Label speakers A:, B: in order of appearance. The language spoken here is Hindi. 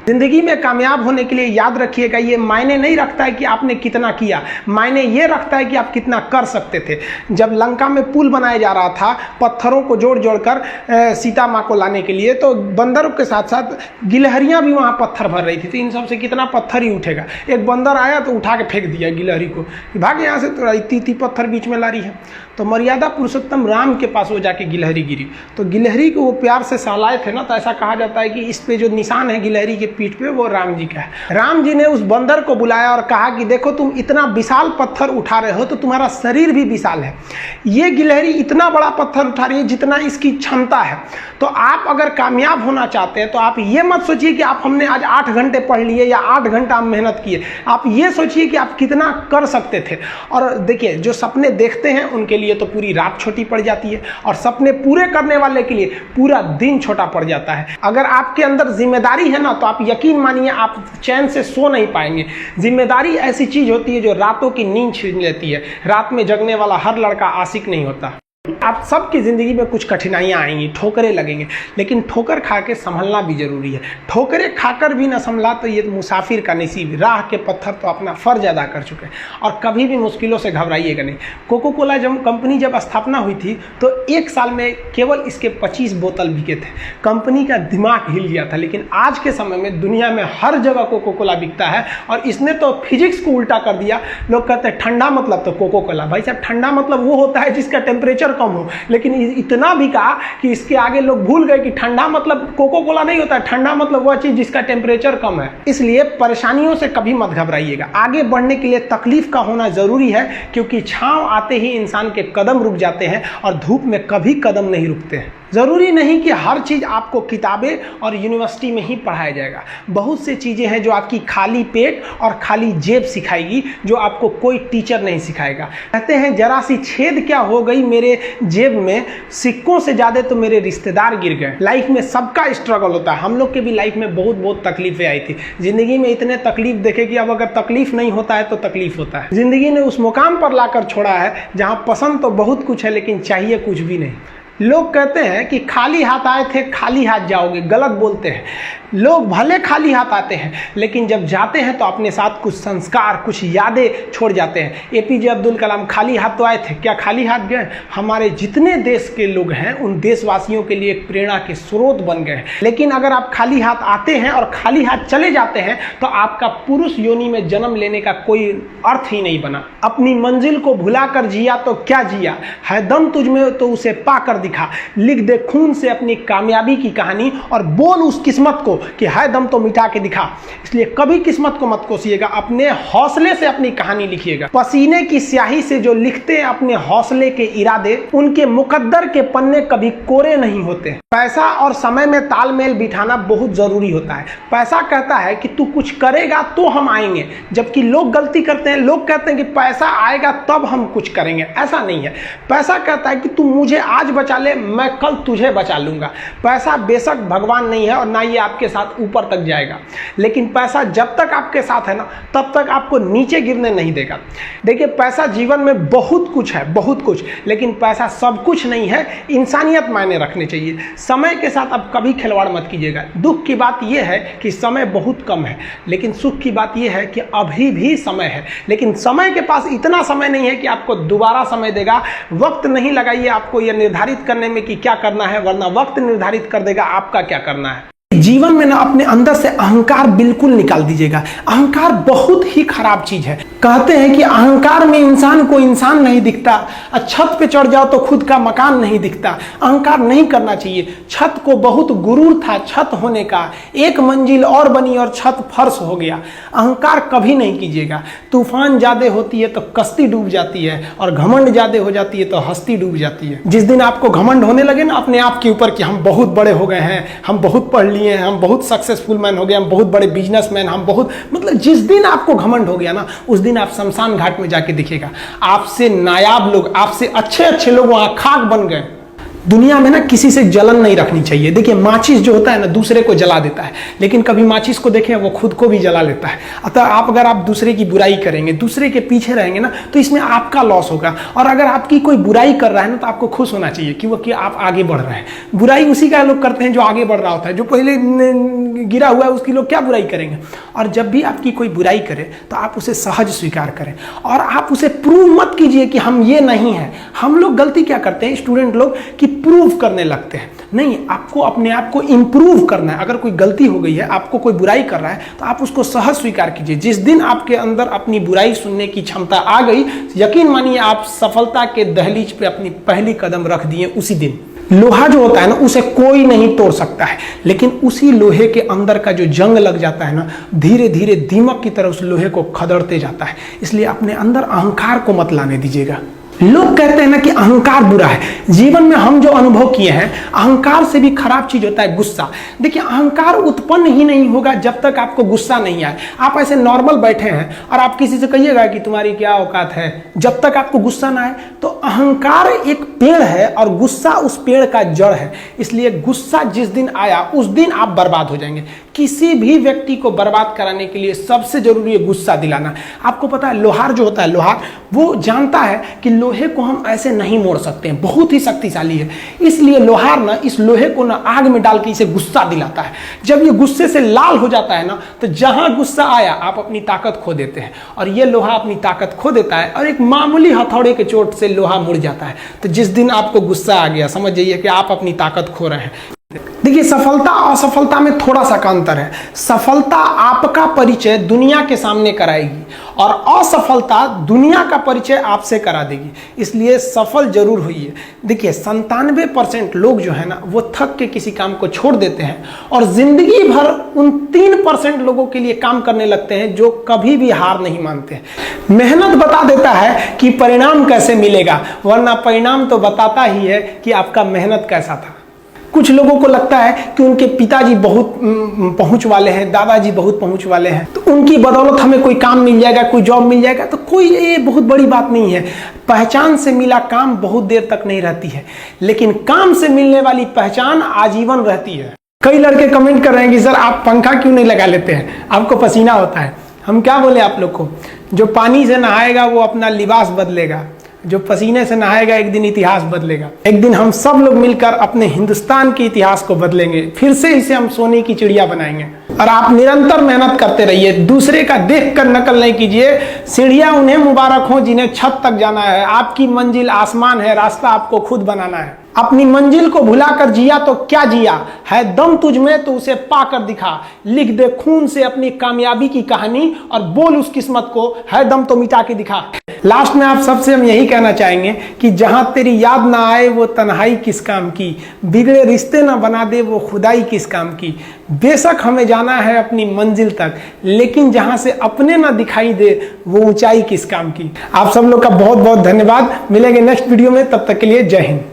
A: जिंदगी में कामयाब होने के लिए याद रखिएगा, ये मायने नहीं रखता है कि आपने कितना किया, मायने ये रखता है कि आप कितना कर सकते थे। जब लंका में पुल बनाया जा रहा था पत्थरों को जोड़ जोड़ कर सीता माँ को लाने के लिए, तो बंदरों के साथ साथ गिलहरियाँ भी वहाँ पत्थर भर रही थी। तो इन सब से कितना पत्थर ही उठेगा। एक बंदर आया तो उठा के फेंक दिया गिलहरी को, भाग यहाँ से, तो इतनी पत्थर बीच में ला रही है। तो मर्यादा पुरुषोत्तम राम के पास वो जाके गिलहरी गिरी, तो गिलहरी को वो प्यार से सहलाए थे ना, तो ऐसा कहा जाता है कि इस पे जो निशान है गिलहरी के पीठ पे वो राम जी का है। राम जी ने उस बंदर को बुलाया और कहा कि देखो तुम इतना विशाल पत्थर उठा रहे हो तो तुम्हारा शरीर भी विशाल है, ये गिलहरी इतना बड़ा पत्थर उठा रही है जितना इसकी क्षमता है। तो आप अगर कामयाब होना चाहते हैं तो आप ये मत सोचिए कि आप हमने आज 8 घंटे पढ़ लिए या 8 घंटा मेहनत किए, आप ये सोचिए कि आप कितना कर सकते थे। और देखिए जो सपने देखते हैं उनके लिए तो पूरी रात छोटी पड़ जाती है, और सपने पूरे करने वाले के लिए पूरा दिन छोटा पड़ जाता है। अगर आपके अंदर जिम्मेदारी है ना, तो आप यकीन मानिए आप चैन से सो नहीं पाएंगे। जिम्मेदारी ऐसी चीज होती है जो रातों की नींद छीन लेती है। रात में जगने वाला हर लड़का आशिक नहीं होता। आप सबकी ज़िंदगी में कुछ कठिनाइयाँ आएंगी, ठोकरें लगेंगे, लेकिन ठोकर खा के संभलना भी जरूरी है। ठोकरें खाकर भी ना संभला तो ये मुसाफिर का नसीब। राह के पत्थर तो अपना फर्ज अदा कर चुके हैं, और कभी भी मुश्किलों से घबराइएगा नहीं। कोको कोला कंपनी जब स्थापना हुई थी तो 1 साल में केवल इसके 25 बोतल बिके थे। कंपनी का दिमाग हिल गया था। लेकिन आज के समय में दुनिया में हर जगह कोको कोला बिकता है, और इसने तो फिजिक्स को उल्टा कर दिया। लोग कहते हैं ठंडा मतलब तो कोको कोला। भाई साहब, ठंडा मतलब वो होता है जिसका टेम्परेचर कम हो, लेकिन इतना भी कहा कि इसके आगे लोग भूल गए कि ठंडा मतलब कोको कोला नहीं होता है, ठंडा मतलब वह चीज जिसका टेम्परेचर कम है। इसलिए परेशानियों से कभी मत घबराइएगा। आगे बढ़ने के लिए तकलीफ का होना जरूरी है, क्योंकि छांव आते ही इंसान के कदम रुक जाते हैं और धूप में कभी कदम नहीं रुकते हैं। ज़रूरी नहीं कि हर चीज़ आपको किताबें और यूनिवर्सिटी में ही पढ़ाया जाएगा। बहुत सी चीज़ें हैं जो आपकी खाली पेट और खाली जेब सिखाएगी, जो आपको कोई टीचर नहीं सिखाएगा। कहते हैं जरा सी छेद क्या हो गई मेरे जेब में, सिक्कों से ज़्यादा तो मेरे रिश्तेदार गिर गए। लाइफ में सबका स्ट्रगल होता है। हम लोग के भी लाइफ में बहुत तकलीफें आई थी। ज़िंदगी में इतने तकलीफ देखे कि अब अगर तकलीफ नहीं होता है तो तकलीफ होता है। ज़िंदगी ने उस मुकाम पर लाकर छोड़ा है जहाँ पसंद तो बहुत कुछ है लेकिन चाहिए कुछ भी नहीं। लोग कहते हैं कि खाली हाथ आए थे खाली हाथ जाओगे, गलत बोलते हैं। लोग भले खाली हाथ आते हैं, लेकिन जब जाते हैं तो अपने साथ कुछ संस्कार, कुछ यादें छोड़ जाते हैं। एपीजे अब्दुल कलाम खाली हाथ तो आए थे, क्या खाली हाथ गए? हमारे जितने देश के लोग हैं उन देशवासियों के लिए एक प्रेरणा के स्रोत बन गए हैं। लेकिन अगर आप खाली हाथ आते हैं और खाली हाथ चले जाते हैं तो आपका पुरुष योनि में जन्म लेने का कोई अर्थ ही नहीं बना। अपनी मंजिल को भुलाकर जिया तो क्या जिया, है दम तुझ में तो उसे पाकर दिखा। लिख दे खून से अपनी कामयाबी की कहानी और बोल उस किस्मत को कि है दम तो मिटा के दिखा। इसलिए कभी किस्मत को मत कोसिएगा, अपने हौसले से अपनी कहानी लिखिएगा। पसीने की स्याही से जो लिखते हैं अपने हौसले के इरादे, उनके मुकद्दर के पन्ने कभी कोरे नहीं होते। पैसा और समय में तालमेल बिठाना बहुत जरूरी होता है। पैसा कहता है कि तू कुछ करेगा तो हम आएंगे, जबकि लोग गलती करते हैं। लोग कहते हैं कि पैसा आएगा तब हम कुछ करेंगे। ऐसा नहीं है। पैसा कहता है कि तू मुझे आज बचा ले, मैं कल तुझे बचा लूंगा। पैसा बेशक भगवान नहीं है और ना ये आपके साथ ऊपर तक जाएगा, लेकिन पैसा जब तक आपके साथ है ना, तब तक आपको नीचे गिरने नहीं देगा। देखिए, पैसा जीवन में बहुत कुछ है, बहुत कुछ, लेकिन पैसा सब कुछ नहीं है। इंसानियत मायने रखने चाहिए। समय के साथ आप कभी खिलवाड़ मत कीजिएगा। दुख की बात यह है कि समय बहुत कम है, लेकिन सुख की बात यह है कि अभी भी समय है। लेकिन समय के पास इतना समय नहीं है कि आपको दोबारा समय देगा। वक्त नहीं लगाइए आपको यह निर्धारित करने में कि क्या करना है, वरना वक्त निर्धारित कर देगा आपका क्या करना है। जीवन में ना अपने अंदर से अहंकार बिल्कुल निकाल दीजिएगा। अहंकार बहुत ही खराब चीज है। कहते हैं कि अहंकार में इंसान को इंसान नहीं दिखता, छत पे चढ़ जाओ तो खुद का मकान नहीं दिखता। अहंकार नहीं करना चाहिए। छत को बहुत गुरूर था छत होने का, एक मंजिल और बनी और छत फर्श हो गया। अहंकार कभी नहीं कीजिएगा। तूफान ज्यादा होती है तो कश्ती डूब जाती है, और घमंड ज्यादा हो जाती है तो हस्ती डूब जाती है। जिस दिन आपको घमंड होने लगे ना अपने आप के ऊपर कि हम बहुत बड़े हो गए हैं, हम बहुत पढ़ लिए, हम बहुत सक्सेसफुल मैन हो गए, हम बहुत बड़े बिजनेसमैन, हम बहुत, मतलब जिस दिन आपको घमंड हो गया ना, उस दिन आप शमशान घाट में जाके दिखेगा आपसे नायाब लोग, आपसे अच्छे अच्छे लोग वहां खाक बन गए। दुनिया में ना किसी से जलन नहीं रखनी चाहिए। देखिए माचिस जो होता है ना दूसरे को जला देता है, लेकिन कभी माचिस को देखें वो खुद को भी जला लेता है। अतः अगर आप दूसरे की बुराई करेंगे, दूसरे के पीछे रहेंगे ना, तो इसमें आपका लॉस होगा। और अगर आपकी कोई बुराई कर रहा है ना तो आपको खुश होना चाहिए कि आप आगे बढ़ रहे हैं। बुराई उसी का लोग करते हैं जो आगे बढ़ रहा होता है, जो पहले गिरा हुआ है उसकी लोग क्या बुराई करेंगे। और जब भी आपकी कोई बुराई करे तो आप उसे सहज स्वीकार करें और आप उसे प्रूव मत कीजिए कि हम ये नहीं है। हम लोग गलती क्या करते हैं स्टूडेंट लोग कि प्रूव करने लगते हैं। नहीं, आपको अपने आप को इंप्रूव करना है। अगर कोई गलती हो गई है, आपको कोई बुराई कर रहा है, तो आप उसको सहज स्वीकार कीजिए। जिस दिन आपके अंदर अपनी बुराई सुनने की क्षमता आ गई, यकीन मानिए आप सफलता के दहलीज पे अपनी पहली कदम रख दिए उसी दिन। लोहा जो होता है ना उसे कोई नहीं तोड़ सकता है, लेकिन उसी लोहे के अंदर का जो जंग लग जाता है ना, धीरे धीरे दीमक की तरह उस लोहे को खदड़ते जाता है। इसलिए अपने अंदर अहंकार को मत लाने दीजिएगा। लोग कहते हैं ना कि अहंकार बुरा है। जीवन में हम जो अनुभव किए हैं, अहंकार से भी खराब चीज होता है गुस्सा। देखिए अहंकार उत्पन्न ही नहीं होगा जब तक आपको गुस्सा नहीं आए। आप ऐसे नॉर्मल बैठे हैं और आप किसी से कहिएगा कि तुम्हारी क्या औकात है, जब तक आपको गुस्सा ना आए। तो अहंकार एक पेड़ है और गुस्सा उस पेड़ का जड़ है। इसलिए गुस्सा जिस दिन आया उस दिन आप बर्बाद हो जाएंगे। किसी भी व्यक्ति को बर्बाद कराने के लिए सबसे जरूरी है गुस्सा दिलाना। आपको पता है लोहार जो होता है, लोहार वो जानता है कि लोहे को हम ऐसे नहीं मोड़ सकते हैं, बहुत ही शक्तिशाली है। इसलिए लोहार ना इस लोहे को ना आग में डाल के इसे गुस्सा दिलाता है। जब ये गुस्से से लाल हो जाता है ना, तो जहां गुस्सा आया आप अपनी ताकत खो देते हैं। और ये लोहा अपनी ताकत खो देता है और एक मामूली हथौड़े के चोट से लोहा मुड़ जाता है। तो जिस दिन आपको गुस्सा आ गया, समझ जाइए कि आप अपनी ताकत खो रहे हैं। देखिए सफलता और असफलता में थोड़ा सा का अंतर है। सफलता आपका परिचय दुनिया के सामने कराएगी और असफलता दुनिया का परिचय आपसे करा देगी। इसलिए सफल जरूर होइए। देखिए 97% लोग जो है ना वो थक के किसी काम को छोड़ देते हैं और जिंदगी भर उन 3% लोगों के लिए काम करने लगते हैं जो कभी भी हार नहीं मानते हैं। मेहनत बता देता है कि परिणाम कैसे मिलेगा, वरना परिणाम तो बताता ही है कि आपका मेहनत कैसा था। कुछ लोगों को लगता है कि उनके पिताजी बहुत पहुंच वाले हैं, दादाजी बहुत पहुंच वाले हैं, तो उनकी बदौलत हमें कोई काम मिल जाएगा, कोई जॉब मिल जाएगा। तो कोई ये बहुत बड़ी बात नहीं है। पहचान से मिला काम बहुत देर तक नहीं रहती है, लेकिन काम से मिलने वाली पहचान आजीवन रहती है। कई लड़के कमेंट कर रहे हैं कि सर आप पंखा क्यों नहीं लगा लेते हैं, आपको पसीना होता है। हम क्या बोले आप लोग को, जो पानी से नहाएगा वो अपना लिबास बदलेगा, जो पसीने से नहाएगा एक दिन इतिहास बदलेगा। एक दिन हम सब लोग मिलकर अपने हिंदुस्तान के इतिहास को बदलेंगे, फिर से इसे हम सोने की चिड़िया बनाएंगे। और आप निरंतर मेहनत करते रहिए, दूसरे का देखकर नकल नहीं कीजिए। सीढ़ियां उन्हें मुबारक हो जिन्हें छत तक जाना है। आपकी मंजिल आसमान है, रास्ता आपको खुद बनाना है। अपनी मंजिल को भुलाकर जिया तो क्या जिया है, दम तुझ में तो उसे पाकर दिखा। लिख दे खून से अपनी कामयाबी की कहानी और बोल उस किस्मत को, है दम तो मिटा के दिखा। लास्ट में आप सबसे हम यही कहना चाहेंगे कि जहां तेरी याद ना आए वो तन्हाई किस काम की, बिगड़े रिश्ते ना बना दे वो खुदाई किस काम की। बेशक हमें जाना है अपनी मंजिल तक, लेकिन जहां से अपने ना दिखाई दे वो ऊंचाई किस काम की। आप सब लोग का बहुत बहुत धन्यवाद। मिलेंगे नेक्स्ट वीडियो में, तब तक के लिए जय हिंद।